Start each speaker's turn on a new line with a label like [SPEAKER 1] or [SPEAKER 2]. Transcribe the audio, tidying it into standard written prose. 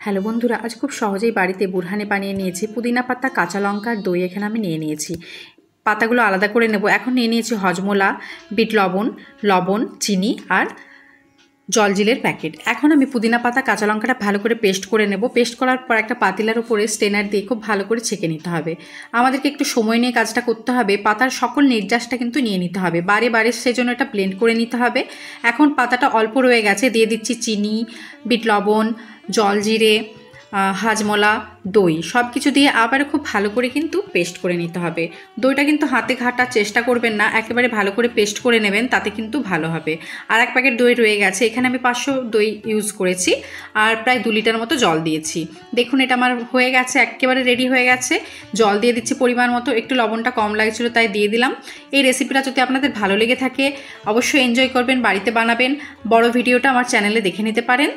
[SPEAKER 1] Hello বন্ধুরা, আজ খুব সহজেই বাড়িতে বুরহানি বানিয়ে নিয়েছি। পুদিনা পাতা, কাঁচা লঙ্কা আর দই এখানে আমি নিয়ে নিয়েছি। পাতাগুলো আলাদা করে নেব। এখন নিয়ে নিয়েছি হজমোলা, বিট লবণ, চিনি আর জলজিরের প্যাকেট। এখন আমি পুদিনা পাতা, কাঁচা লঙ্কাটা ভালো করে পেস্ট করে নেব। পেস্ট করার পর একটা পাতিলার উপরে স্ট্রেনার দিয়ে খুব ভালো করে ছেঁকে নিতে হবে। আমাদেরকে একটু সময় নিয়ে কাজটা করতে হবে। পাতার সকল নির্যাসটা কিন্তু নিয়ে নিতে হবে, বারে বারে সেজন্য এটা ব্লেন্ড করে নিতে হবে। এখন পাতাটা অল্প রয়ে গেছে, দিয়ে দিচ্ছি চিনি, বিট লবণ, জলজিরে, হাজমোলা, দই সব কিছু দিয়ে আবার খুব ভালো করে কিন্তু পেস্ট করে নিতে হবে। দইটা কিন্তু হাতে ঘাটার চেষ্টা করবেন না, একেবারে ভালো করে পেস্ট করে নেবেন, তাতে কিন্তু ভালো হবে। আর এক প্যাকেট দই রয়ে গেছে, এখানে আমি 500 দই ইউজ করেছি আর প্রায় 2 লিটার মতো জল দিয়েছি। দেখুন এটা আমার হয়ে গেছে, একেবারে রেডি হয়ে গেছে। জল দিয়ে দিচ্ছি পরিমাণ মতো, একটু লবণটা কম লাগছিল তাই দিয়ে দিলাম। এই রেসিপিটা যদি আপনাদের ভালো লেগে থাকে অবশ্যই এনজয় করবেন, বাড়িতে বানাবেন। বড় ভিডিওটা আমার চ্যানেলে দেখে নিতে পারেন।